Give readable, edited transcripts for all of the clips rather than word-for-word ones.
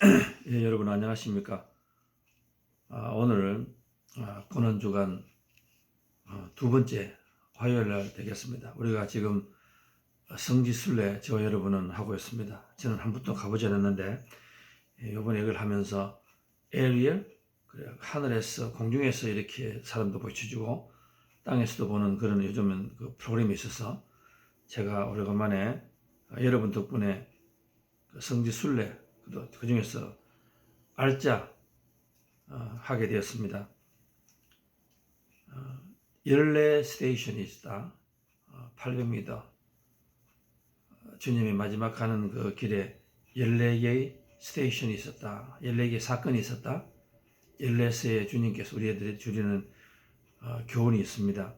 예, 여러분 안녕하십니까? 오늘은 고난주간 두 번째 화요일 날 되겠습니다. 우리가 지금 성지순례 저와 여러분은 하고 있습니다. 저는 한 번도 가보지 않았는데 이번에 이걸 하면서 에리얼, 하늘에서 공중에서 이렇게 사람도 보여주고 땅에서도 보는 그런 요즘은 그 프로그램이 있어서 제가 오래간만에 여러분 덕분에 성지순례 그 중에서 알짜 하게 되었습니다. 14 스테이션이 있다. 800m. 주님이 마지막 가는 그 길에 14개의 스테이션이 있었다. 14개의 사건이 있었다. 14세의 주님께서 우리에게 주리는 교훈이 있습니다.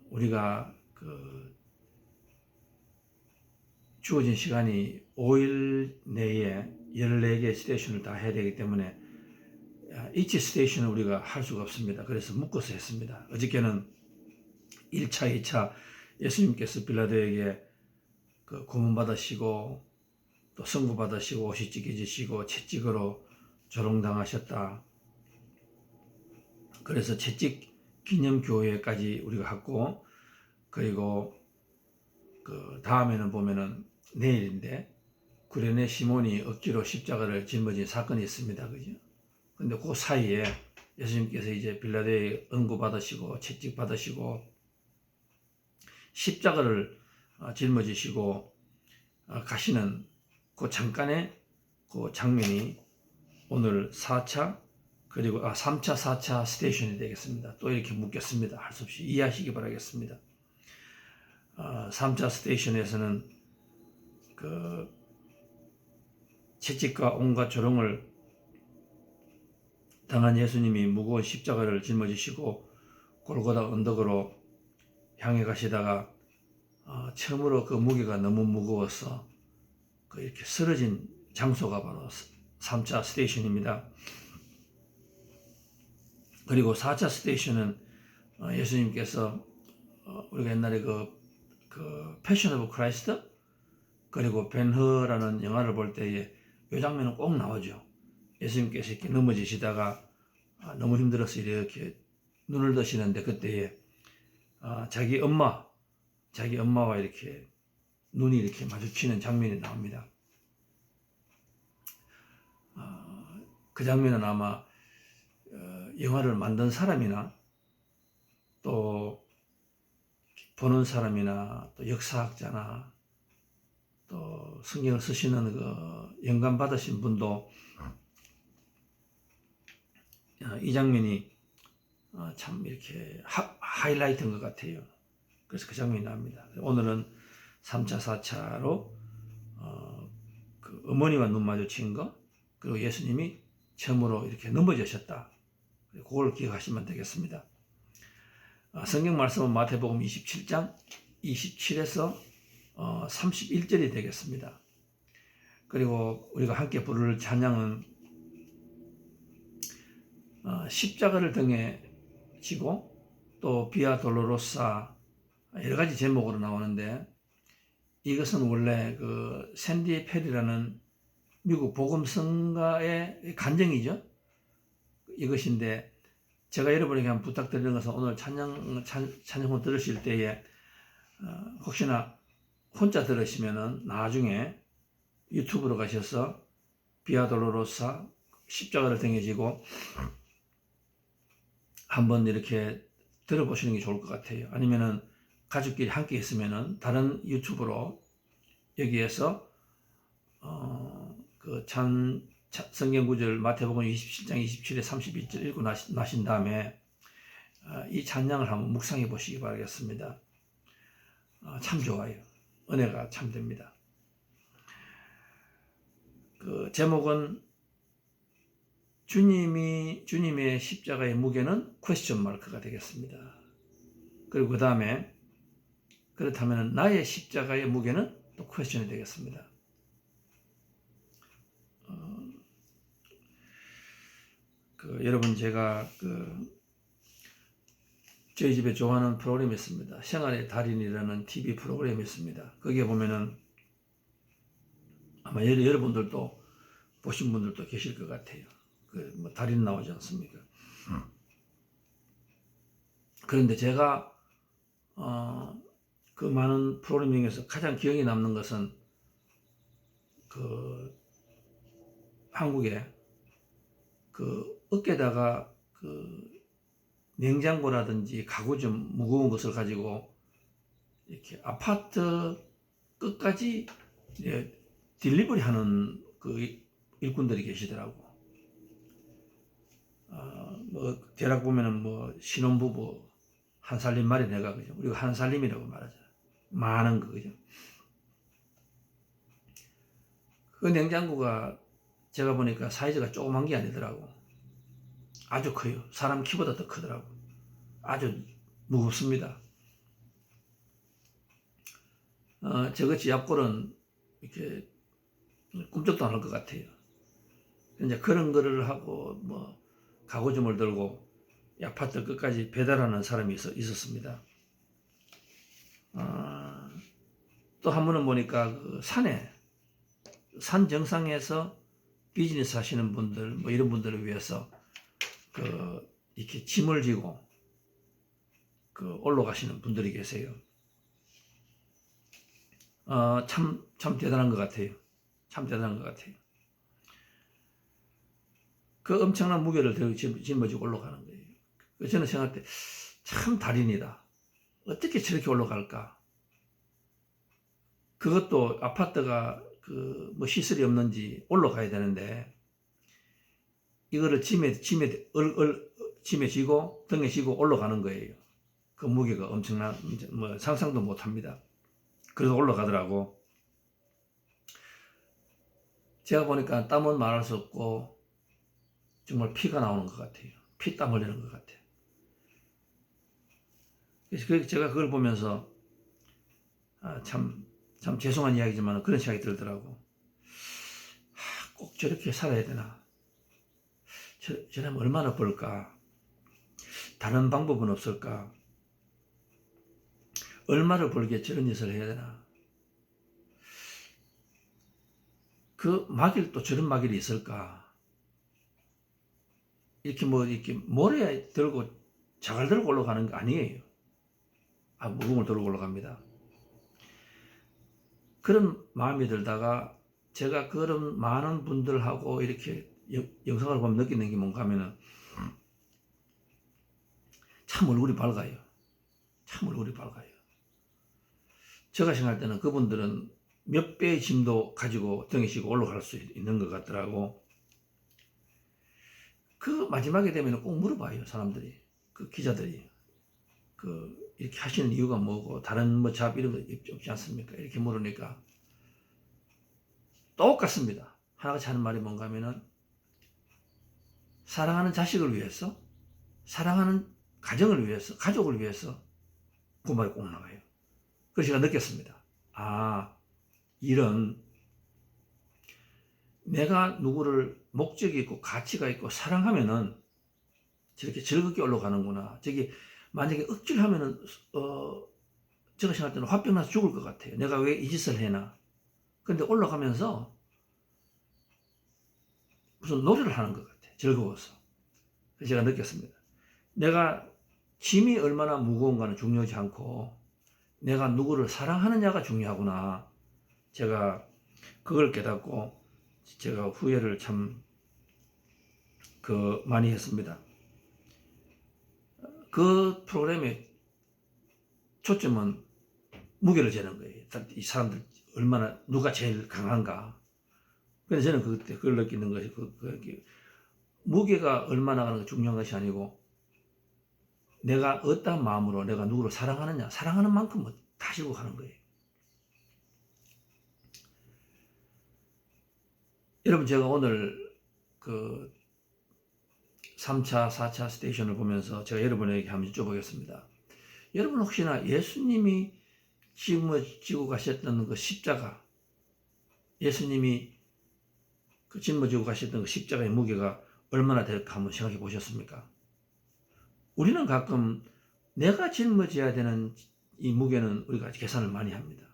우리가 주어진 시간이 5일 내에 14개의 스테이션을 다 해야 되기 때문에 each 스테이션을 우리가 할 수가 없습니다. 그래서 묶어서 했습니다. 어저께는 1차, 2차 예수님께서 빌라도에게 고문 받으시고 또 선고 받으시고 옷이 찢겨지시고 채찍으로 조롱당하셨다. 그래서 채찍 기념교회까지 우리가 했고, 그리고 그 다음에는 보면은 내일인데 구레네 시몬이 억지로 십자가를 짊어진 사건이 있습니다. 그죠? 근데 그 사이에 예수님께서 이제 빌라도에 은고 받으시고 채찍 받으시고 십자가를 짊어지시고 가시는 그 잠깐의 그 장면이 오늘 4차 그리고 3차, 4차 스테이션이 되겠습니다. 또 이렇게 묻겠습니다. 할 수 없이 이해하시기 바라겠습니다. 3차 스테이션에서는 그 채찍과 온갖 조롱을 당한 예수님이 무거운 십자가를 짊어지시고 골고다 언덕으로 향해 가시다가 처음으로 그 무게가 너무 무거워서 이렇게 쓰러진 장소가 바로 3차 스테이션입니다. 그리고 4차 스테이션은 예수님께서 우리가 옛날에 그 패션 오브 크라이스트 그리고 벤허라는 영화를 볼 때에 이 장면은 꼭 나오죠. 예수님께서 이렇게 넘어지시다가 너무 힘들어서 이렇게 눈을 드시는데 그때에 자기 엄마와 이렇게 눈이 이렇게 마주치는 장면이 나옵니다. 그 장면은 아마 영화를 만든 사람이나 또 보는 사람이나 또 역사학자나 또 성경을 쓰시는 그 영감 받으신 분도 이 장면이 참 이렇게 하이라이트인 것 같아요. 그래서 그 장면이 나옵니다. 오늘은 3차, 4차로 그 어머니와 눈 마주친 거, 그리고 예수님이 처음으로 이렇게 넘어지셨다. 그걸 기억하시면 되겠습니다. 성경 말씀은 마태복음 27장 27에서 31절이 되겠습니다. 그리고 우리가 함께 부를 찬양은 십자가를 등에 지고 또 비아 돌로로사 여러 가지 제목으로 나오는데, 이것은 원래 그 샌디 페리라는 미국 복음성가의 간증이죠. 이것인데 제가 여러분에게 한번 부탁드리는 것은 오늘 찬양을 들으실 때에 혹시나 혼자 들으시면은 나중에 유튜브로 가셔서 비아 돌로로사 십자가를 등에 지고 한번 이렇게 들어보시는 게 좋을 것 같아요. 아니면은 가족끼리 함께 있으면은 다른 유튜브로 여기에서 그 성경 구절 마태복음 27장 27에 31절 읽고 나신 다음에 이 찬양을 한번 묵상해 보시기 바라겠습니다. 참 좋아요. 은혜가 참 됩니다. 그 제목은 주님의 십자가의 무게는 퀘스천 마크가 되겠습니다. 그리고 그 다음에 그렇다면 나의 십자가의 무게는 또 퀘스천이 되겠습니다. 여러분 제가 저희 집에 좋아하는 프로그램이 있습니다. 생활의 달인이라는 TV 프로그램이 있습니다. 거기에 보면은 아마 여러분들도 보신 분들도 계실 것 같아요. 뭐 달인 나오지 않습니까? 그런데 제가 그 많은 프로그램 중에서 가장 기억에 남는 것은 그 한국에 그 어깨다가 그 냉장고라든지 가구 좀 무거운 것을 가지고 이렇게 아파트 끝까지 이제 딜리버리 하는 그 일꾼들이 계시더라고. 뭐 대략 보면은 뭐 신혼부부 한 살림 말이 내가 그죠. 우리가 한 살림이라고 말하잖아. 많은 거 그죠. 그 냉장고가 제가 보니까 사이즈가 조그만 게 아니더라고. 아주 커요. 사람 키보다 더 크더라고. 아주 무겁습니다. 저같이 얍골은 이렇게 꿈쩍도 안 할 것 같아요. 이제 그런 거를 하고 뭐 가구점을 들고 아파트 끝까지 배달하는 사람이 있었습니다. 또 한 번은 보니까 그 산 정상에서 비즈니스 하시는 분들 뭐 이런 분들을 위해서 그 이렇게 짐을 지고 그 올라가시는 분들이 계세요. 참 대단한 것 같아요. 참 대단한 것 같아요. 그 엄청난 무게를 들고 짊어지고 올라가는 거예요. 저는 생각할 때 참 달인이다. 어떻게 저렇게 올라갈까? 그것도 아파트가 그 뭐 시설이 없는지 올라가야 되는데 이거를 짐에 지고 등에 지고 올라가는 거예요. 그 무게가 엄청난 뭐 상상도 못합니다. 그래서 올라가더라고. 제가 보니까 땀은 말할 수 없고 정말 피가 나오는 것 같아요. 피땀 흘리는 것 같아요. 그래서 제가 그걸 보면서 참 죄송한 이야기지만 그런 생각이 들더라고. 꼭 저렇게 살아야 되나? 저라면 얼마나 벌까? 다른 방법은 없을까? 얼마를 벌기에 저런 짓을 해야 되나? 그 마길도 저런 마길이 있을까? 이렇게 모래 들고 자갈 들고 올라가는 거 아니에요. 무거움을 들고 올라갑니다. 그런 마음이 들다가 제가 그런 많은 분들하고 이렇게 영상을 보면 느끼는 게 뭔가 하면은 참 얼굴이 밝아요. 참 얼굴이 밝아요. 제가 생각할 때는 그분들은 몇 배의 짐도 가지고 등에 싣고 올라갈 수 있는 것 같더라고. 그 마지막에 되면 꼭 물어봐요. 사람들이. 그 기자들이. 이렇게 하시는 이유가 뭐고, 다른 뭐 잡 이런 거 없지 않습니까? 이렇게 물으니까 똑같습니다. 하나같이 하는 말이 뭔가 하면은 사랑하는 자식을 위해서, 사랑하는 가정을 위해서, 가족을 위해서 그 말이 꼭 나와요. 그래서 제가 느꼈습니다. 이런 내가 누구를 목적이 있고 가치가 있고 사랑하면은 저렇게 즐겁게 올라가는구나. 만약에 억지를 하면은 제가 생각할 때는 화병 나서 죽을 것 같아요. 내가 왜 이 짓을 해나. 근데 올라가면서 무슨 노래를 하는 것 같아요. 즐거워서. 그래서 제가 느꼈습니다. 내가 짐이 얼마나 무거운가는 중요하지 않고 내가 누구를 사랑하느냐가 중요하구나. 제가 그걸 깨닫고 제가 후회를 참 많이 했습니다. 그 프로그램의 초점은 무게를 재는 거예요. 이 사람들 얼마나 누가 제일 강한가. 그래서 저는 그때 그걸 느끼는 것이 무게가 얼마나 가는 게 중요한 것이 아니고 내가 어떤 마음으로 내가 누구를 사랑하느냐, 사랑하는 만큼 다 지고 가는 거예요. 여러분, 제가 오늘 3차, 4차 스테이션을 보면서 제가 여러분에게 한번 여쭤보겠습니다. 여러분 혹시나 예수님이 짊어지고 가셨던 그 십자가, 예수님이 짊어지고 가셨던 그 십자가의 무게가 얼마나 될까 한번 생각해 보셨습니까? 우리는 가끔 내가 짊어져야 되는 이 무게는 우리가 계산을 많이 합니다.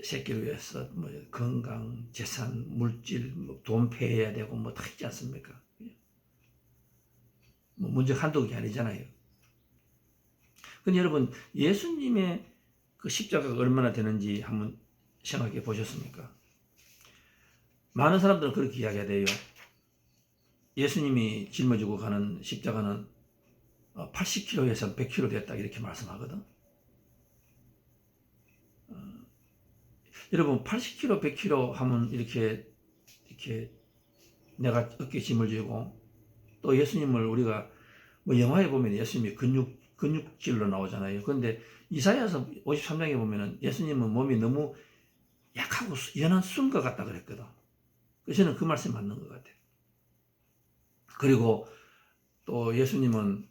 새끼를 위해서 뭐 건강, 재산, 물질, 뭐돈 패해야 되고 뭐 다 있지 않습니까? 뭐 문제 한두 개 아니잖아요. 근데 여러분 예수님의 그 십자가가 얼마나 되는지 한번 생각해 보셨습니까? 많은 사람들은 그렇게 이야기해요. 예수님이 짊어지고 가는 십자가는 80kg에서 100kg 됐다 이렇게 말씀하거든. 여러분 80kg, 100kg 하면 이렇게 내가 어깨에 짐을 지고 또 예수님을 우리가 뭐 영화에 보면 예수님이 근육질로 나오잖아요. 그런데 이사야서 53장에 보면은 예수님은 몸이 너무 약하고 연한 순 것 같다 그랬거든. 그래서 저는 그 말씀이 맞는 것 같아요. 그리고 또 예수님은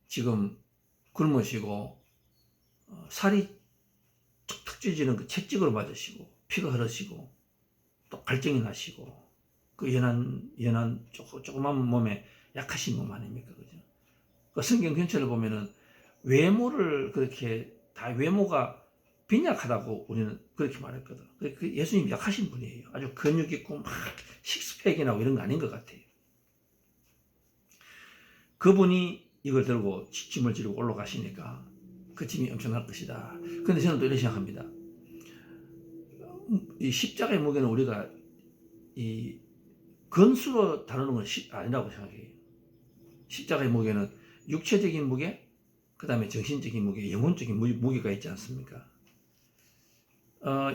지금 굶으시고 살이 툭툭 찢어지는 그 채찍으로 맞으시고 피가 흐르시고 또 갈증이 나시고 그 연한 조그만 몸에 약하신 몸 아닙니까? 그죠? 그 성경 전체를 보면은 외모를 그렇게 다 외모가 빈약하다고 우리는 그렇게 말했거든. 그 예수님 약하신 분이에요. 아주 근육 있고 막 식스팩이 나고 이런 거 아닌 것 같아요. 그분이 이걸 들고 짐을 지르고 올라가시니까 그 짐이 엄청날 것이다. 그런데 저는 또 이렇게 생각합니다. 이 십자가의 무게는 우리가 이 건수로 다루는 건 아니라고 생각해요. 십자가의 무게는 육체적인 무게, 그 다음에 정신적인 무게, 영혼적인 무게가 있지 않습니까?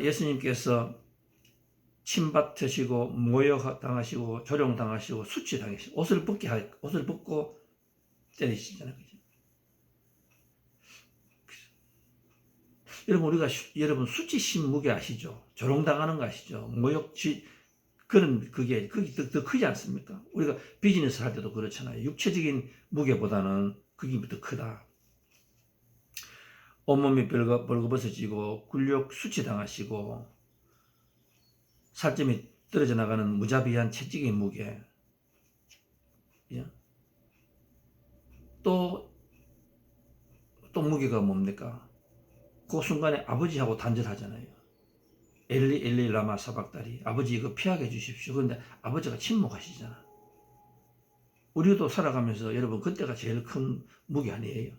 예수님께서 침받으시고 모욕당하시고 조롱당하시고 수치당하시고 옷을 벗고 때리시잖아요. 여러분 수치심 무게 아시죠? 조롱당하는 거 아시죠? 그런 그게 더 크지 않습니까? 우리가 비즈니스 할 때도 그렇잖아요. 육체적인 무게보다는 그게 더 크다. 온몸이 벌거벗어지고 굴욕 수치당하시고 살점이 떨어져 나가는 무자비한 채찍의 무게. 또 무게가 뭡니까? 그 순간에 아버지하고 단절하잖아요. 엘리 라마 사박다리. 아버지 이거 피하게 해주십시오. 그런데 아버지가 침묵하시잖아. 우리도 살아가면서 여러분 그때가 제일 큰 무게 아니에요.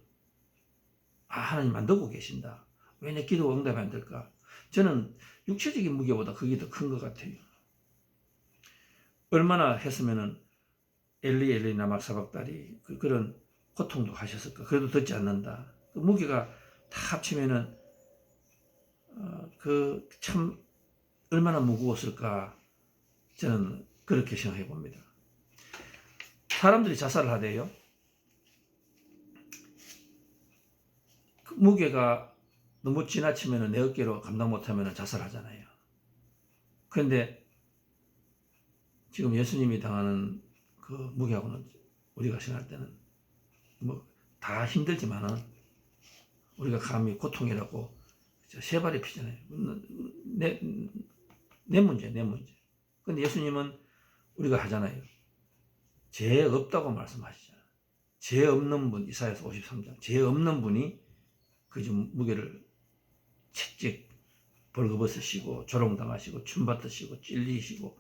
하나님 안 듣고 계신다. 왜 내 기도가 응답이 안 될까? 저는 육체적인 무게보다 그게 더 큰 것 같아요. 얼마나 했으면은 엘리 라마 사박다리 그런 고통도 하셨을까? 그래도 듣지 않는다. 그 무게가 다 합치면은 참 얼마나 무거웠을까? 저는 그렇게 생각해 봅니다. 사람들이 자살을 하대요. 그 무게가 너무 지나치면 내 어깨로 감당 못하면 자살하잖아요. 그런데 지금 예수님이 당하는 그 무게하고는 우리가 생각할 때는 뭐 다 힘들지만은 우리가 감히 고통이라고 세 발이 피잖아요. 내 문제. 근데 예수님은 우리가 하잖아요. 죄 없다고 말씀하시잖아요. 죄 없는 분, 이사야서 53장. 죄 없는 분이 그 무게를 채찍 벌거벗으시고 조롱당하시고 춤받으시고 찔리시고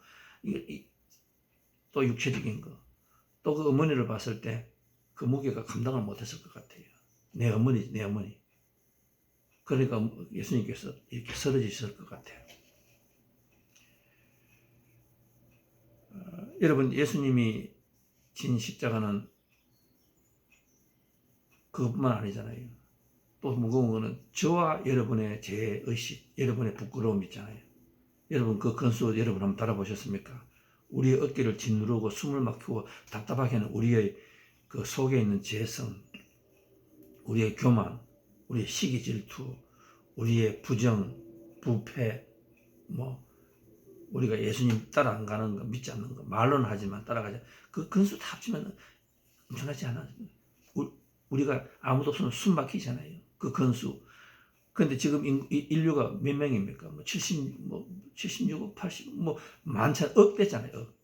또 육체적인 거. 또 그 어머니를 봤을 때 그 무게가 감당을 못했을 것 같아요. 내 어머니. 그러니까 예수님께서 이렇게 쓰러지셨을 것 같아요. 여러분 예수님이 진 십자가는 그것뿐만 아니잖아요. 또 무거운 거는 저와 여러분의 죄의식, 여러분의 부끄러움 있잖아요. 여러분 그 건수 여러분 한번 달아보셨습니까? 우리의 어깨를 짓누르고 숨을 막히고 답답하게 하는 우리의 그 속에 있는 죄성, 우리의 교만, 우리의 시기 질투, 우리의 부정, 부패, 우리가 예수님 따라 안 가는 거, 믿지 않는 거, 말로는 하지만 따라가지. 그 건수 다 합치면 엄청나지 않아. 우리가 아무도 없으면 숨 막히잖아요. 그 건수. 근데 지금 인류가 몇 명입니까? 76억, 80억, 만천, 억 됐잖아요. 억.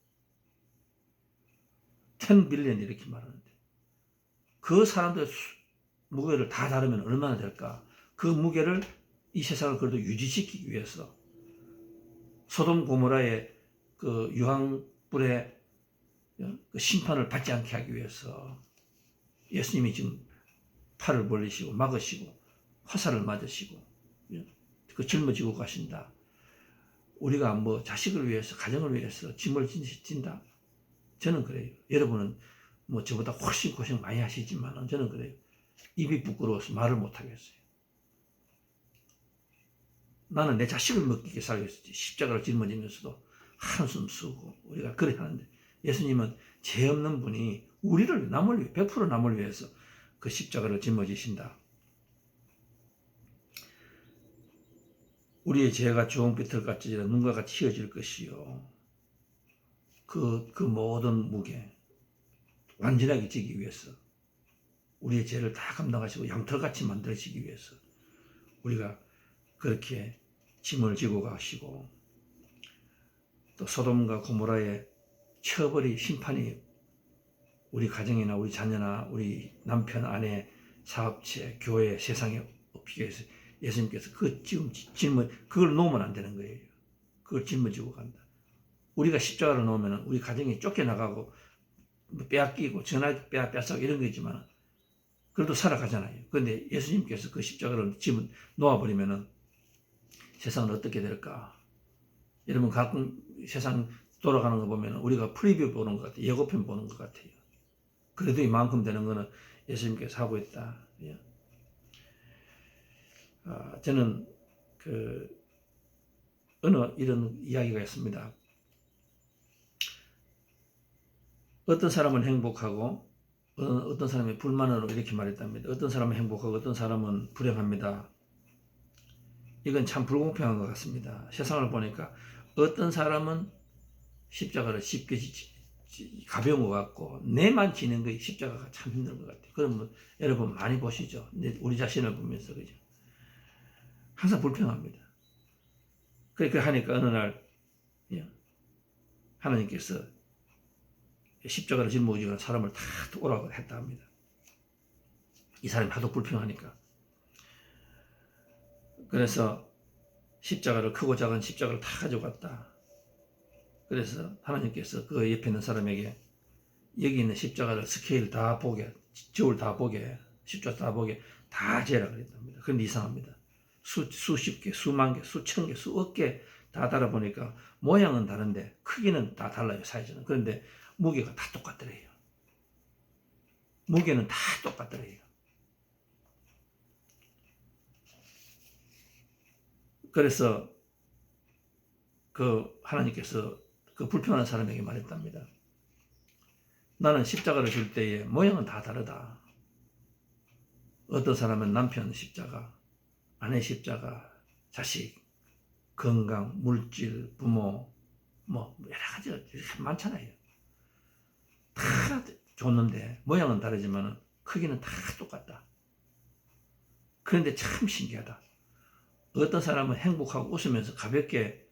10 빌리언 이렇게 말하는데. 그 사람들의 무게를 다 다르면 얼마나 될까? 그 무게를 이 세상을 그래도 유지시키기 위해서 소돔 고모라의 그 유황불의 그 심판을 받지 않게 하기 위해서 예수님이 지금 팔을 벌리시고 막으시고 화살을 맞으시고 그 짊어지고 가신다. 우리가 뭐 자식을 위해서 가정을 위해서 짐을 진다. 저는 그래요. 여러분은 뭐 저보다 훨씬 고생 많이 하시지만 저는 그래요. 입이 부끄러워서 말을 못 하겠어요. 나는 내 자식을 먹기게 살겠지. 십자가를 짊어지면서도 한숨 쓰고 우리가 그래 하는데 예수님은 죄 없는 분이 우리를 남을 위해 100% 남을 위해서 그 십자가를 짊어지신다. 우리의 죄가 주홍빛털같이 눈과 같이 휘어질 것이요. 그 모든 무게 완전하게 지기 위해서 우리의 죄를 다 감당하시고 양털같이 만들어지기 위해서 우리가 그렇게 짐을 지고 가시고 또 소돔과 고모라의 처벌이 심판이 우리 가정이나 우리 자녀나 우리 남편 아내 사업체 교회 세상에 없게 해서 예수님께서 그 지금 짐을 그걸 놓으면 안 되는 거예요. 그걸 짊어지고 간다. 우리가 십자가를 놓으면 우리 가정이 쫓겨나가고 빼앗기고 전화 뺏어가고 이런 거 있지만 그래도 살아가잖아요. 그런데 예수님께서 그 십자가를 짐을 놓아버리면 세상은 어떻게 될까? 여러분 가끔 세상 돌아가는 거 보면 우리가 프리뷰 보는 것 같아요. 예고편 보는 것 같아요. 그래도 이만큼 되는 거는 예수님께서 하고 있다. 저는 어느 이런 이야기가 있습니다. 어떤 사람은 행복하고 어떤 사람이 불만으로 이렇게 말했답니다. 어떤 사람은 행복하고 어떤 사람은 불행합니다. 이건 참 불공평한 것 같습니다. 세상을 보니까 어떤 사람은 십자가를 쉽게 가벼운 것 같고 내만 지는 게 십자가가 참 힘든 것 같아요. 그러면 여러분 많이 보시죠. 우리 자신을 보면서 그죠. 항상 불평합니다. 그렇게 하니까 어느 날 하나님께서 십자가를 짊어지는 사람을 다 오라고 했다 합니다. 이 사람이 하도 불평하니까. 그래서 십자가를 크고 작은 십자가를 다 가져갔다. 그래서 하나님께서 그 옆에 있는 사람에게 여기 있는 십자가를 스케일 다 보게, 저울 다 보게, 십자가 다 보게 다 재라 그랬답니다. 그런데 이상합니다. 수십 개, 수만 개, 수천 개, 수억 개 다 달아보니까 모양은 다른데 크기는 다 달라요, 사이즈는. 그런데 무게가 다 똑같더래요. 무게는 다 똑같더래요. 그래서 그 하나님께서 그 불평하는 사람에게 말했답니다. 나는 십자가를 줄 때에 모양은 다 다르다. 어떤 사람은 남편 십자가, 아내 십자가, 자식, 건강, 물질, 부모, 뭐 여러 가지 많잖아요. 다 줬는데 모양은 다르지만 크기는 다 똑같다. 그런데 참 신기하다. 어떤 사람은 행복하고 웃으면서 가볍게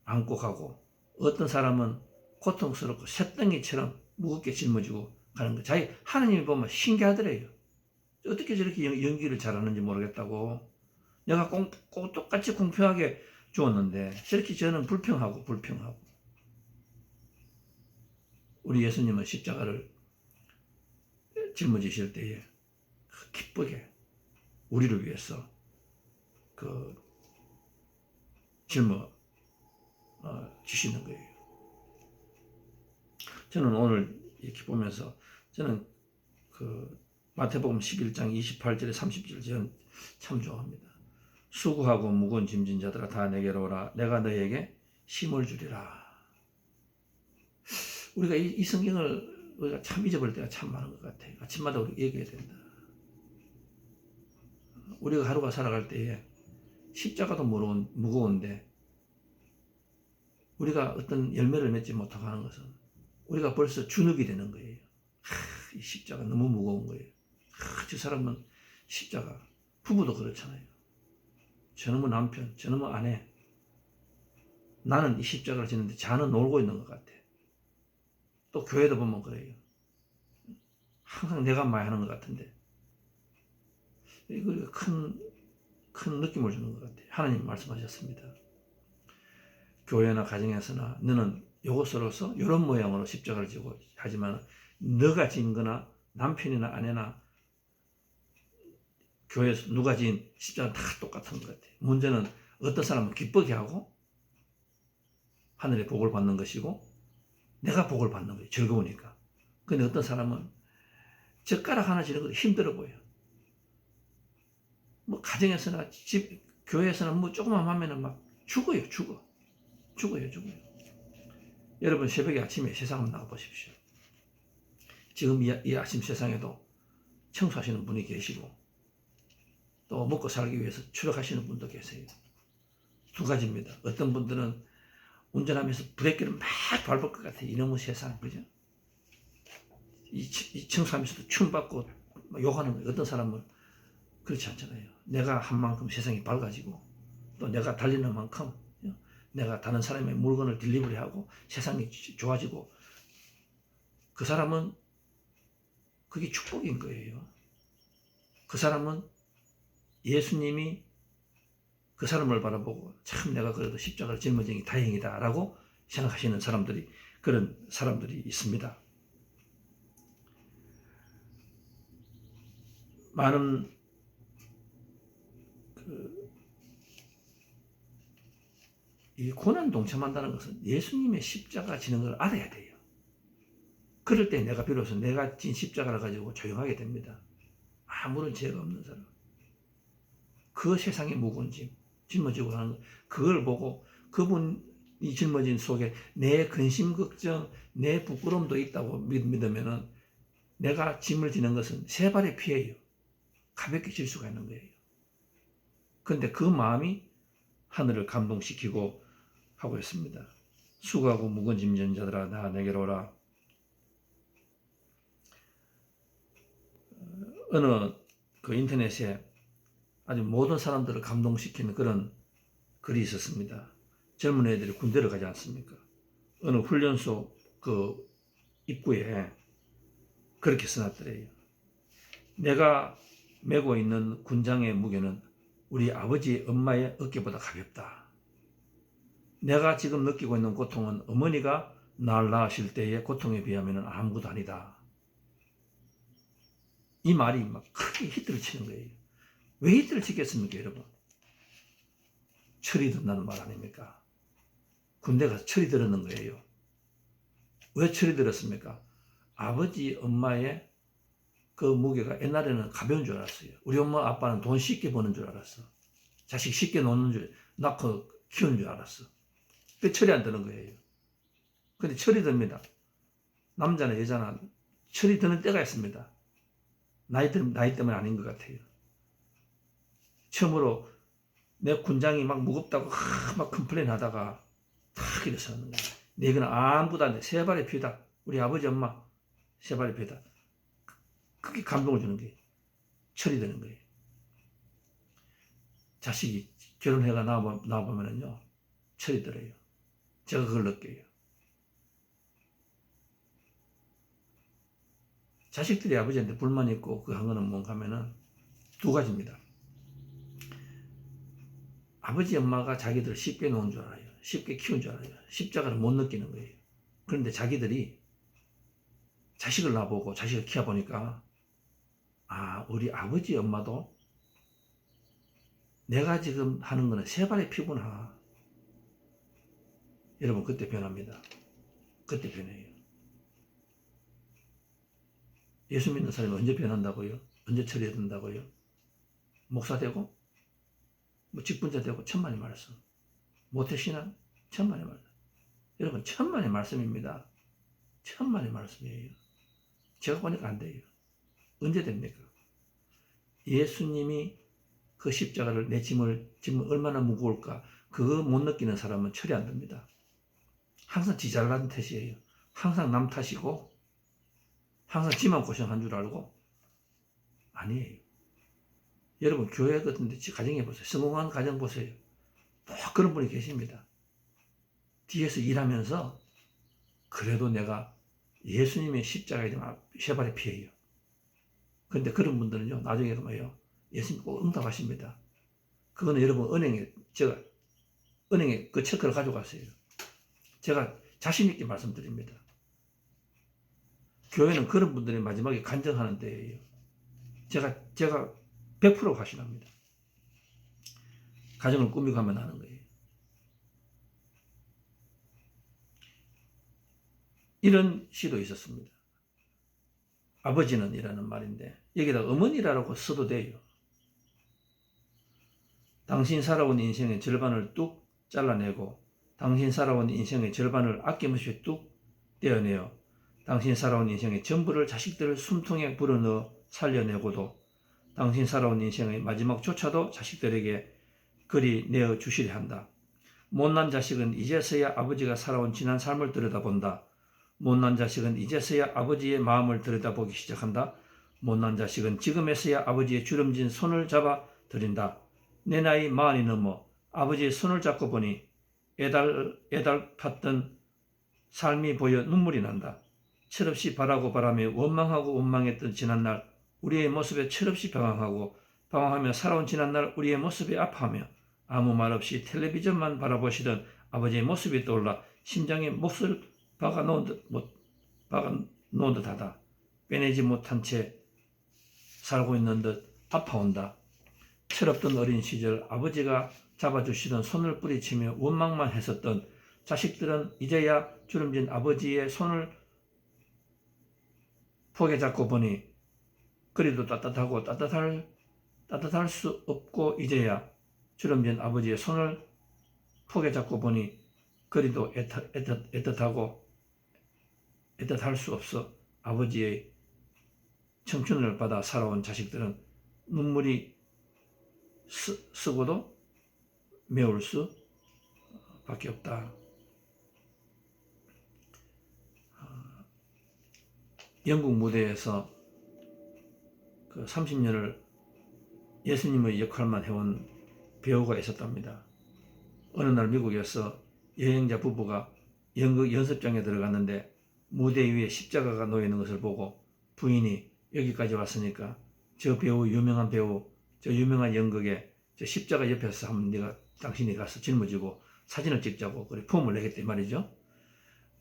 안고 가고 어떤 사람은 고통스럽고 쇳덩이처럼 무겁게 짊어지고 가는 거. 자기 하나님이 보면 신기하더래요. 어떻게 저렇게 연기를 잘하는지 모르겠다고. 내가 꼭 똑같이 공평하게 주었는데 저렇게 저는 불평하고 우리 예수님은 십자가를 짊어지실 때에 기쁘게 우리를 위해서 짊어 주시는 거예요. 저는 오늘 이렇게 보면서 저는 마태복음 11장 28절에 30절 저는 참 좋아합니다. 수고하고 무거운 짐진 자들아 다 내게로 오라. 내가 너에게 쉼을 주리라. 우리가 이 성경을 우리가 참 잊어버릴 때가 참 많은 것 같아요. 아침마다 우리가 얘기해야 된다. 우리가 하루가 살아갈 때에 십자가도 무거운데 우리가 어떤 열매를 맺지 못하고 하는 것은 우리가 벌써 주눅이 되는 거예요. 이 십자가 너무 무거운 거예요. 저 사람은 십자가, 부부도 그렇잖아요. 저놈의 남편, 저놈의 아내. 나는 이 십자가를 지는데 자는 놀고 있는 것 같아. 또 교회도 보면 그래요. 항상 내가 많이 하는 것 같은데. 이거 큰 큰 느낌을 주는 것 같아요. 하나님 말씀하셨습니다. 교회나 가정에서나 너는 이것으로서 이런 모양으로 십자가를 지고 하지만 너가 진 거나 남편이나 아내나 교회에서 누가 진 십자가는 다 똑같은 것 같아요. 문제는 어떤 사람은 기쁘게 하고 하늘의 복을 받는 것이고 내가 복을 받는 거예요. 즐거우니까. 근데 어떤 사람은 젓가락 하나 지는 것도 힘들어 보여. 뭐 가정에서나 교회에서는 뭐 조금만 하면은 막 죽어요. 죽어요. 여러분 새벽에 아침에 세상 한번 나가보십시오. 지금 이 아침 세상에도 청소하시는 분이 계시고 또 먹고 살기 위해서 추력하시는 분도 계세요. 두 가지입니다. 어떤 분들은 운전하면서 브레이크를 막 밟을 것 같아요. 이놈의 세상, 그죠? 이 청소하면서도 춤받고 욕하는 거예요. 어떤 사람은 그렇지 않잖아요. 내가 한 만큼 세상이 밝아지고 또 내가 달리는 만큼 내가 다른 사람의 물건을 딜리버리하고 세상이 좋아지고 그 사람은 그게 축복인 거예요. 그 사람은 예수님이 그 사람을 바라보고 참 내가 그래도 십자가를 짊어진 게 다행이다 라고 생각하시는 사람들이 그런 사람들이 있습니다. 많은 이 고난 동참한다는 것은 예수님의 십자가 지는 걸 알아야 돼요. 그럴 때 내가 비로소 내가 진 십자가를 가지고 조용하게 됩니다. 아무런 죄가 없는 사람. 그 세상의 무거운 짐, 짊어지고 하는 그걸 보고 그분이 짊어진 속에 내 근심 걱정, 내 부끄러움도 있다고 믿으면은 내가 짐을 지는 것은 세 발의 피예요. 가볍게 질 수가 있는 거예요. 그런데 그 마음이 하늘을 감동시키고 하고 있습니다. 수고하고 무거운 짐진 자들아 나 내게로 오라. 어느 그 인터넷에 아주 모든 사람들을 감동시키는 그런 글이 있었습니다. 젊은 애들이 군대를 가지 않습니까? 어느 훈련소 그 입구에 그렇게 써놨더래요. 내가 메고 있는 군장의 무게는 우리 아버지 엄마의 어깨보다 가볍다. 내가 지금 느끼고 있는 고통은 어머니가 날 낳으실 때의 고통에 비하면 아무것도 아니다. 이 말이 막 크게 히트를 치는 거예요. 왜 히트를 치겠습니까, 여러분? 철이 든다는 말 아닙니까? 군대 가서 철이 들었는 거예요. 왜 철이 들었습니까? 아버지, 엄마의 그 무게가 옛날에는 가벼운 줄 알았어요. 우리 엄마, 아빠는 돈 쉽게 버는 줄 알았어. 자식 쉽게 놓는 줄, 낳고 키우는 줄 알았어. 그 철이 안 드는 거예요. 근데 철이 듭니다. 남자나 여자나 철이 드는 때가 있습니다. 나이 때문에 아닌 것 같아요. 처음으로 내 군장이 막 무겁다고 막 컴플레인 하다가 탁 일어서는 거예요. 내게는 아무것도 안 돼. 세 발의 피다. 우리 아버지 엄마 세 발의 피다. 그게 감동을 주는 거예요. 철이 되는 거예요. 자식이 결혼해가 나와보면요. 철이 들어요. 제가 그걸 느껴요. 자식들이 아버지한테 불만 있고 그 한 거는 뭔가 하면은 두 가지입니다. 아버지 엄마가 자기들을 쉽게 놓은 줄 알아요. 쉽게 키운 줄 알아요. 십자가를 못 느끼는 거예요. 그런데 자기들이 자식을 낳아보고 자식을 키워보니까 아, 우리 아버지 엄마도 내가 지금 하는 거는 세 발의 피구나. 여러분 그때 변합니다. 그때 변해요. 예수 믿는 사람이 언제 변한다고요? 언제 처리된다고요? 목사 되고 뭐 직분자 되고 천만의 말씀. 모태신앙 천만의 말씀. 여러분 천만의 말씀입니다. 천만의 말씀이에요. 제가 보니까 안 돼요. 언제 됩니까? 예수님이 그 십자가를 내 짐을 얼마나 무거울까 그거 못 느끼는 사람은 철이 안 듭니다. 항상 지 잘난 탓이에요. 항상 남 탓이고 항상 지만 고생한 줄 알고 아니에요. 여러분 교회 같은 데 가정해 보세요. 성공한 가정 보세요. 또 그런 분이 계십니다. 뒤에서 일하면서 그래도 내가 예수님의 십자가에 대한 쇠발의 피해요. 그런데 그런 분들은요 나중에 뭐예요? 예수님 꼭 응답하십니다. 그거는 여러분 제가 은행에 그 체크를 가져갔어요. 제가 자신 있게 말씀드립니다. 교회는 그런 분들이 마지막에 간증하는 데예요. 제가 100% 확신합니다. 가정을 꾸미고 하면 하는 거예요. 이런 시도 있었습니다. 아버지는 이라는 말인데 여기다 어머니라고 써도 돼요. 당신 살아온 인생의 절반을 뚝 잘라내고 당신 살아온 인생의 절반을 아낌없이 뚝 떼어내어 당신 살아온 인생의 전부를 자식들을 숨통에 불어넣어 살려내고도 당신 살아온 인생의 마지막조차도 자식들에게 그리 내어 주시려 한다. 못난 자식은 이제서야 아버지가 살아온 지난 삶을 들여다본다. 못난 자식은 이제서야 아버지의 마음을 들여다보기 시작한다. 못난 자식은 지금에서야 아버지의 주름진 손을 잡아 드린다. 내 나이 40이 넘어 아버지의 손을 잡고 보니 애달팠던 삶이 보여 눈물이 난다. 철없이 바라고 바라며 원망하고 원망했던 지난날 우리의 모습에 철없이 방황하며 살아온 지난날 우리의 모습에 아파하며 아무 말 없이 텔레비전만 바라보시던 아버지의 모습이 떠올라 심장에 몫을 박아놓은 듯하다. 빼내지 못한 채 살고 있는 듯 아파온다. 철없던 어린 시절 아버지가 잡아주시던 손을 뿌리치며 원망만 했었던 자식들은 이제야 주름진 아버지의 손을 포개 잡고 보니 그리도 따뜻하고 따뜻할 수 없고 이제야 주름진 아버지의 손을 포개 잡고 보니 그리도 애틋할 수 없어 아버지의 청춘을 받아 살아온 자식들은 눈물이 쓰고도 메울 수 밖에 없다. 영국 무대에서 그 30년을 예수님의 역할만 해온 배우가 있었답니다. 어느 날 미국에서 여행자 부부가 연극 연습장에 들어갔는데 무대 위에 십자가가 놓여 있는 것을 보고 부인이 여기까지 왔으니까 저 배우, 유명한 배우, 저 유명한 연극에 저 십자가 옆에서 한번 당신이 가서 짊어지고 사진을 찍자고 그래 폼을 내겠대 말이죠.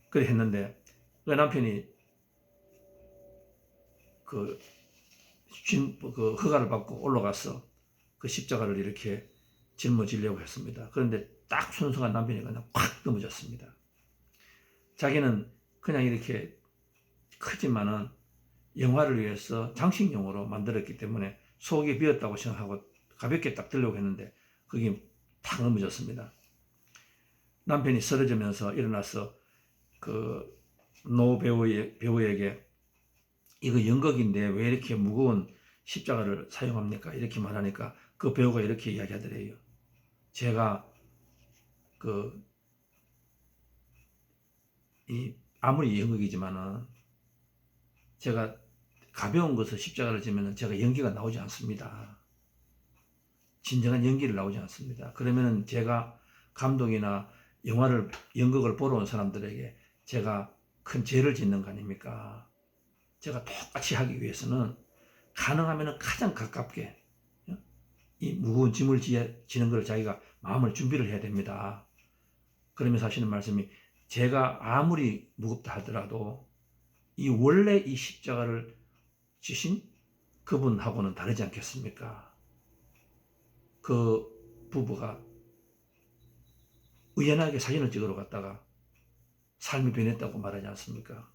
그래 했는데 그 남편이 그 허가를 받고 올라가서 그 십자가를 이렇게 짊어지려고 했습니다. 그런데 딱 순수한 남편이 그냥 콱 넘어졌습니다. 자기는 그냥 이렇게 크지만은 영화를 위해서 장식용으로 만들었기 때문에 속이 비었다고 생각하고 가볍게 딱 들려고 했는데 그게 탁 넘어졌습니다. 남편이 쓰러지면서 일어나서 그 노 배우에게 이거 연극인데 왜 이렇게 무거운 십자가를 사용합니까? 이렇게 말하니까 그 배우가 이렇게 이야기하더래요. 제가 아무리 연극이지만은 제가 가벼운 것을 십자가를 지면은 제가 연기가 나오지 않습니다. 진정한 연기를 나오지 않습니다. 그러면은 제가 감독이나 연극을 보러 온 사람들에게 제가 큰 죄를 짓는 거 아닙니까? 제가 똑같이 하기 위해서는 가능하면 가장 가깝게 이 무거운 짐을 지는 걸 자기가 마음을 준비를 해야 됩니다. 그러면서 하시는 말씀이 제가 아무리 무겁다 하더라도 원래 이 십자가를 지신 그분하고는 다르지 않겠습니까? 그 부부가 의연하게 사진을 찍으러 갔다가 삶이 변했다고 말하지 않습니까?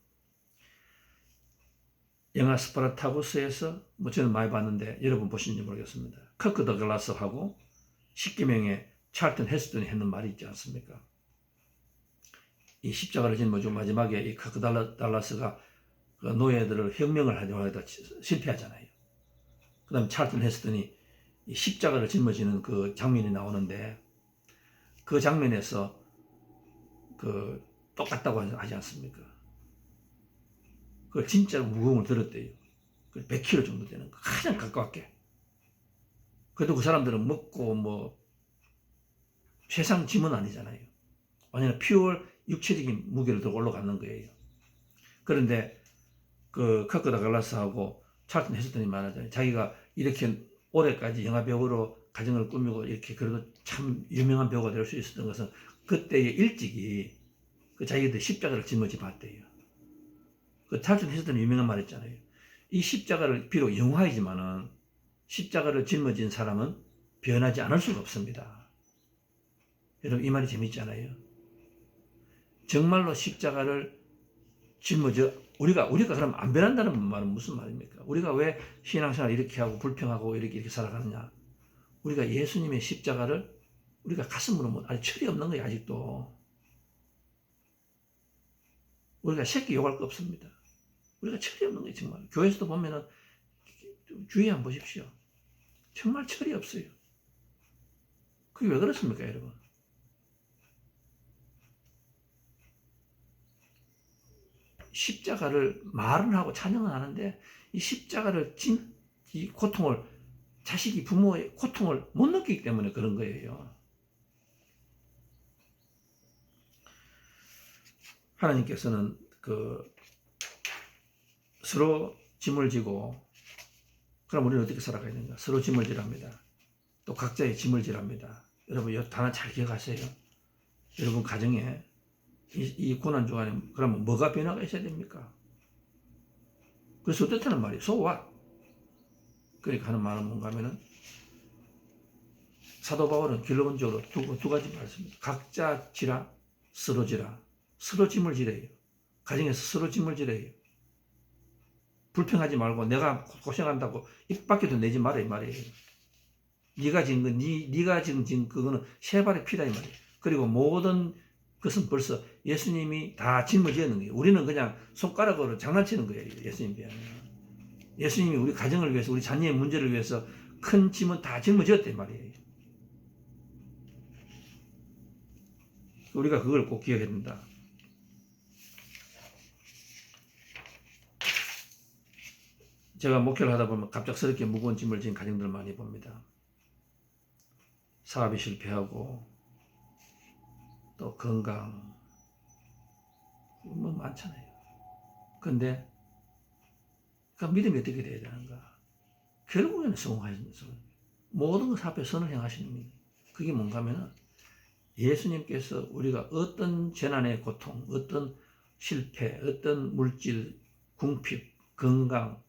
영화 스파르타쿠스에서 저는 많이 봤는데 여러분 보시는지 모르겠습니다. 커크 더글라스하고 십계명의 찰튼 헤스턴이 했는 말이 있지 않습니까? 이 십자가를 짊어지고 마지막에 이 커크 달라스가 그 노예들을 혁명을 하려고 하다 실패하잖아요. 그 다음에 찰튼 헤스턴이 이 십자가를 짊어지는 그 장면이 나오는데 그 장면에서 똑같다고 하지 않습니까? 그걸 진짜 무거움을 들었대요. 100kg 정도 되는 거. 가장 가깝게. 그래도 그 사람들은 먹고 세상 짐은 아니잖아요. 완전 퓨어 육체적인 무게를 들고 올라가는 거예요. 그런데 그 커크 더글라스하고 찰튼 헤스턴이 말하잖아요. 자기가 이렇게 올해까지 영화배우로 가정을 꾸미고 이렇게 그래도 참 유명한 배우가 될 수 있었던 것은 그때의 일찍이 그 자기들 십자가를 짊어지 봤대요. 그 찰스턴 헤스턴이 유명한 말 있잖아요. 이 십자가를 비록 영화이지만은 십자가를 짊어진 사람은 변하지 않을 수가 없습니다. 여러분 이 말이 재밌지 않아요? 정말로 십자가를 짊어져 우리가 그럼 안 변한다는 말은 무슨 말입니까? 우리가 왜 신앙생활 이렇게 하고 불평하고 이렇게 살아가느냐? 우리가 예수님의 십자가를 우리가 가슴으로 아직 철이 없는 거예요. 아직도 우리가 새끼 욕할 거 없습니다. 우리가 철이 없는 거예요. 정말 교회에서도 보면은 주의 한번 보십시오. 정말 철이 없어요. 그게 왜 그렇습니까, 여러분? 십자가를 말은 하고 찬양은 하는데 이 십자가를 이 고통을 자식이 부모의 고통을 못 느끼기 때문에 그런 거예요. 하나님께서는 서로 짐을 지고 그럼 우리는 어떻게 살아가야 되는가? 서로 짐을 지랍니다. 또 각자의 짐을 지랍니다. 여러분 이 단어 잘 기억하세요. 여러분 가정에 이 고난 중간에 그러면 뭐가 변화가 있어야 됩니까? 그래서 어떻다는 말이에요. So what? 그러니까 하는 말은 뭔가 하면은 사도 바울은 결론적으로 두 가지 말씀입니다. 각자 지라, 서로 지라. 서로 짐을 지래요. 가정에서 서로 짐을 지래요. 불평하지 말고 내가 고생한다고 입 밖에도 내지 말아 이 말이에요. 네가 진 거, 네가 지금 진 그거는 세 발의 피다 이 말이에요. 그리고 모든 것은 벌써 예수님이 다 짊어지는 거예요. 우리는 그냥 손가락으로 장난치는 거예요. 예수님 비하면. 예수님이 우리 가정을 위해서 우리 자녀의 문제를 위해서 큰 짐은 다 짊어졌단 말이에요. 우리가 그걸 꼭 기억해야 된다. 제가 목회를 하다 보면 갑작스럽게 무거운 짐을 진 가정들을 많이 봅니다. 사업이 실패하고 또 건강 뭐 많잖아요. 그런데 그 믿음이 어떻게 돼야 되는가? 결국에는 성공하시는 모든 것 앞에 선을 행하시는 분이 그게 뭔가 하면은 예수님께서 우리가 어떤 재난의 고통, 어떤 실패, 어떤 물질, 궁핍, 건강,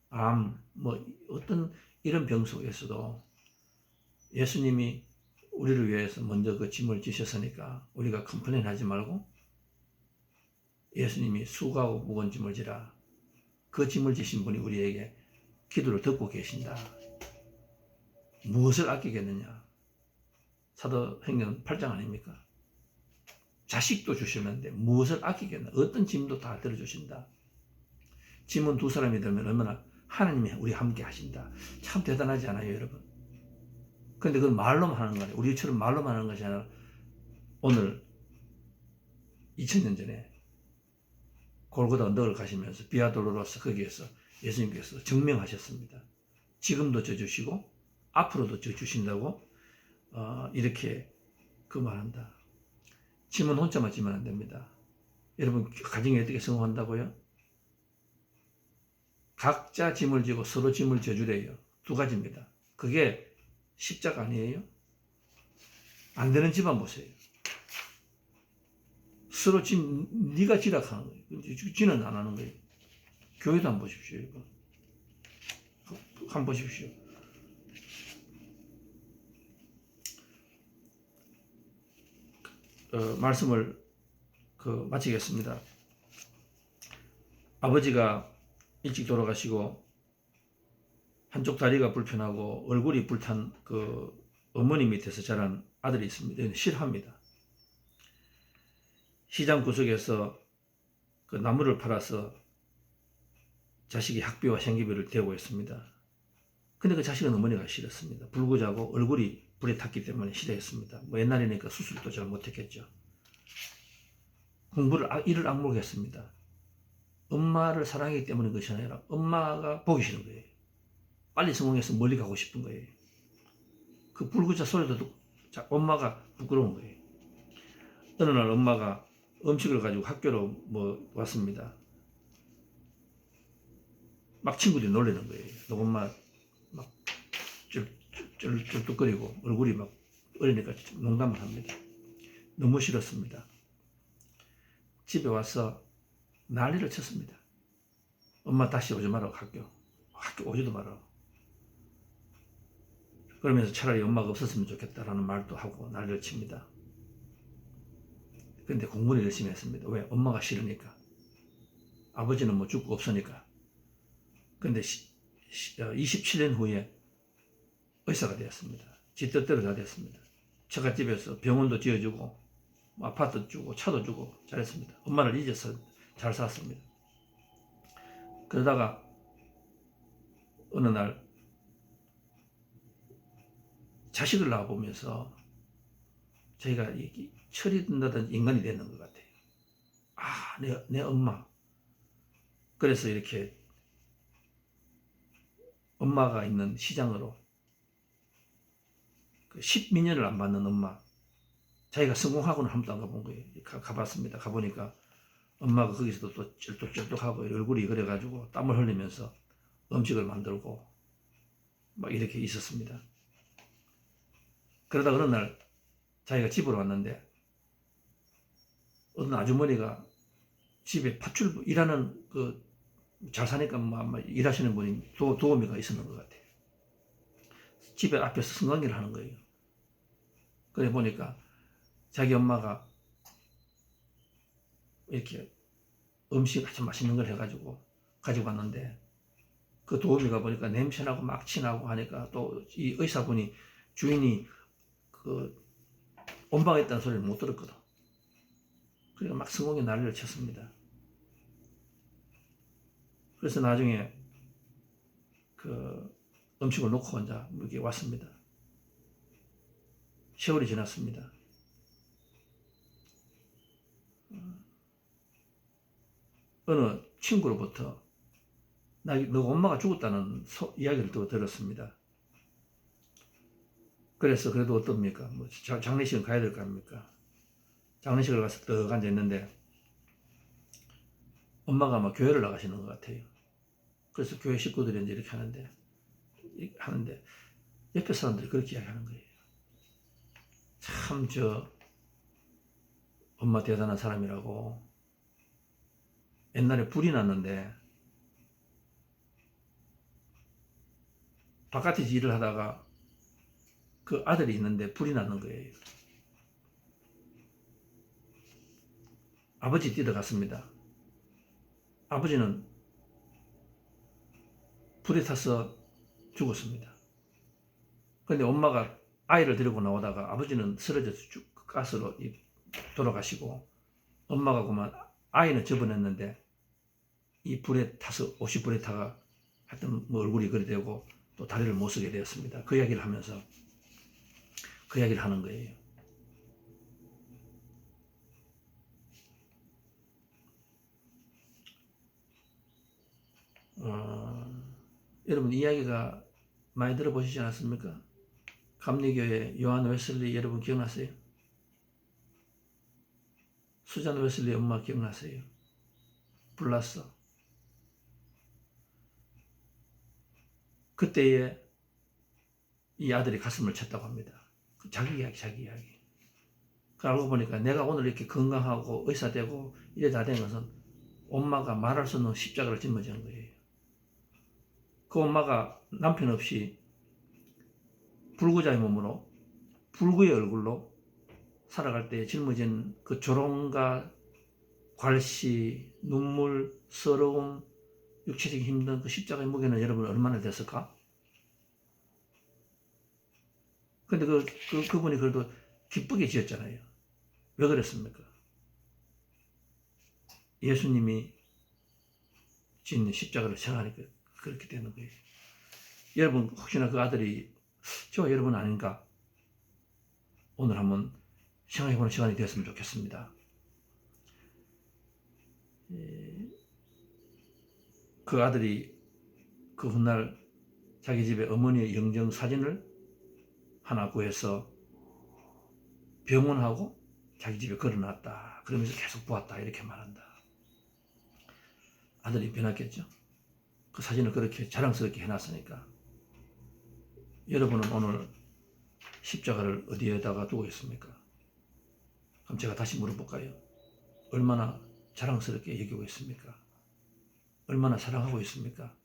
암, 뭐 어떤 이런 병 속에서도 예수님이 우리를 위해서 먼저 그 짐을 지셨으니까 우리가 컴플레인 하지 말고 예수님이 수고하고 무거운 짐을 지라 그 짐을 지신 분이 우리에게 기도를 듣고 계신다. 무엇을 아끼겠느냐? 사도행전 8장 아닙니까? 자식도 주시는데 무엇을 아끼겠나? 어떤 짐도 다 들어주신다. 짐은 두 사람이 들면 얼마나 하나님이 우리 함께 하신다. 참 대단하지 않아요, 여러분? 그런데 그건 말로만 하는 거예요. 우리처럼 말로만 하는 것이 아니라 오늘 2000년 전에 골고다 언덕을 가시면서 비아도로로서 거기에서 예수님께서 증명하셨습니다. 지금도 저 주시고 앞으로도 저 주신다고 이렇게 그 말한다. 짐은 혼자만 지면 안 됩니다. 여러분 가정에 어떻게 성공한다고요? 각자 짐을 지고 서로 짐을 져주래요. 두 가지입니다. 그게 십자가 아니에요? 안 되는 집안 보세요. 서로 짐 네가 지라 하는 거예요. 지는 안 하는 거예요. 교회도 한번 보십시오. 여러분. 한번 보십시오. 말씀을 마치겠습니다. 아버지가 일찍 돌아가시고 한쪽 다리가 불편하고 얼굴이 불탄 그 어머니 밑에서 자란 아들이 있습니다. 싫어합니다. 시장 구석에서 그 나무를 팔아서 자식이 학비와 생계비를 대고 있습니다. 근데 그 자식은 어머니가 싫었습니다. 불구자고 얼굴이 불에 탔기 때문에 싫어했습니다. 뭐 옛날이니까 수술도 잘 못했겠죠. 일을 악물겠습니다. 엄마를 사랑하기 때문인 것이 아니라 엄마가 보기 싫은 거예요. 빨리 성공해서 멀리 가고 싶은 거예요. 그 불구자 소리도 듣고 엄마가 부끄러운 거예요. 어느 날 엄마가 음식을 가지고 학교로 왔습니다. 막 친구들이 놀리는 거예요. 너 엄마 막 쩔뚝거리고 얼굴이 막 어리니까 농담을 합니다. 너무 싫었습니다. 집에 와서 난리를 쳤습니다. 엄마 다시 오지 마라 학교 오지도 마라. 그러면서 차라리 엄마가 없었으면 좋겠다라는 말도 하고 난리를 칩니다. 근데 공부를 열심히 했습니다. 왜? 엄마가 싫으니까. 아버지는 뭐 죽고 없으니까. 근데 27년 후에 의사가 되었습니다. 지 뜻대로 다 됐습니다. 처갓집에서 병원도 지어주고 아파트 주고 차도 주고 잘했습니다. 엄마를 잊어서 잘 살았습니다. 그러다가 어느 날 자식을 낳아보면서 저희가 철이 든다든 인간이 되는 것 같아요. 아, 내 엄마. 그래서 이렇게 엄마가 있는 시장으로 10미년을 안 받는 엄마, 자기가 성공하고는 한 번도 안 가본 거예요. 가봤습니다. 가보니까 엄마가 거기서도 또 쩔뚝쩔뚝하고 얼굴이 그래가지고 땀을 흘리면서 음식을 만들고 막 이렇게 있었습니다. 그러다 어느 날 자기가 집으로 왔는데 어떤 아주머니가 집에 파출 일하는 잘 사니까 뭐 아마 일하시는 분이 도우미가 있었는 것 같아요. 집에 앞에서 성관계를 하는 거예요. 그래 보니까 자기 엄마가 이렇게 음식 아주 맛있는 걸 해가지고 가지고 왔는데 그 도우미가 보니까 냄새나고 막 치나고 하니까 또 이 의사분이 주인이 온방에 있다는 소리를 못 들었거든. 그러니까 막 성공의 난리를 쳤습니다. 그래서 나중에 음식을 놓고 혼자 이렇게 왔습니다. 세월이 지났습니다. 어느 친구로부터 너 엄마가 죽었다는 이야기를 또 들었습니다. 그래서 그래도 어떻습니까? 뭐 장례식은 가야 될 거 아닙니까? 장례식을 가서 떡 앉아 있는데 엄마가 아마 교회를 나가시는 것 같아요. 그래서 교회 식구들이 이제 이렇게 하는데 옆에 사람들이 그렇게 이야기하는 거예요. 참 엄마 대단한 사람이라고. 옛날에 불이 났는데 바깥에서 일을 하다가 그 아들이 있는데 불이 났는 거예요. 아버지 뛰어갔습니다. 아버지는 불에 타서 죽었습니다. 그런데 엄마가 아이를 데리고 나오다가 아버지는 쓰러져서 가스로 돌아가시고 엄마가 그만 아이는 접어냈는데 이 불에 타서 옷이 불에 타가 하여튼 뭐 얼굴이 그리 되고 또 다리를 못 쓰게 되었습니다. 그 이야기를 하면서 그 이야기를 하는 거예요. 여러분 이야기가 많이 들어보시지 않았습니까? 감리교회 요한 웨슬리 여러분 기억나세요? 수잔 웨슬리 엄마 기억나세요? 불났어. 그때에 이 아들이 가슴을 쳤다고 합니다. 자기 이야기. 그 알고 보니까 내가 오늘 이렇게 건강하고 의사되고 이래 다 된 것은 엄마가 말할 수 없는 십자가를 짊어지는 거예요. 그 엄마가 남편 없이 불구자의 몸으로 불구의 얼굴로 살아갈 때 짊어진 그 조롱과 괄시, 눈물, 서러움, 육체적인 힘든 그 십자가의 무게는 여러분 얼마나 됐을까? 근데 그분이 그래도 기쁘게 지었잖아요. 왜 그랬습니까? 예수님이 진 십자가를 생각하니까 그렇게 되는 거예요. 여러분 혹시나 그 아들이 저와 여러분 아닌가? 오늘 한번 생각해보는 시간이 되었으면 좋겠습니다. 그 아들이 그 훗날 자기 집에 어머니의 영정 사진을 하나 구해서 병원하고 자기 집에 걸어놨다. 그러면서 계속 보았다. 이렇게 말한다. 아들이 변했겠죠. 그 사진을 그렇게 자랑스럽게 해놨으니까 여러분은 오늘 십자가를 어디에다가 두고 있습니까? 그럼 제가 다시 물어볼까요? 얼마나 자랑스럽게 여기고 있습니까? 얼마나 사랑하고 있습니까?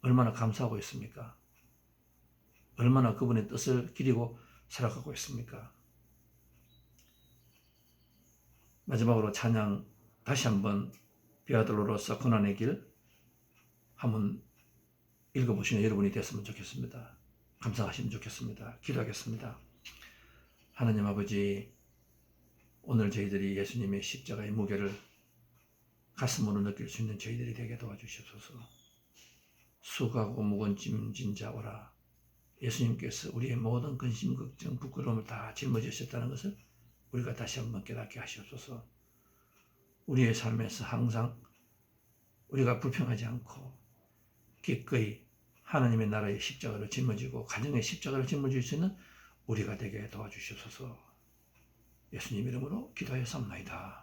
얼마나 감사하고 있습니까? 얼마나 그분의 뜻을 기리고 살아가고 있습니까? 마지막으로 찬양 다시 한번 비아돌로로서 고난의 길 한번 읽어보시는 여러분이 됐으면 좋겠습니다. 감사하시면 좋겠습니다. 기도하겠습니다. 하나님 아버지, 오늘 저희들이 예수님의 십자가의 무게를 가슴으로 느낄 수 있는 저희들이 되게 도와주시옵소서. 수고하고 무거운 짐진 자 오라. 예수님께서 우리의 모든 근심, 걱정, 부끄러움을 다 짊어지셨다는 것을 우리가 다시 한번 깨닫게 하시옵소서. 우리의 삶에서 항상 우리가 불평하지 않고 기꺼이 하나님의 나라의 십자가를 짊어지고 가정의 십자가를 짊어질 수 있는 우리가 되게 도와주시옵소서. 예수님 이름으로 기도하였사옵나이다.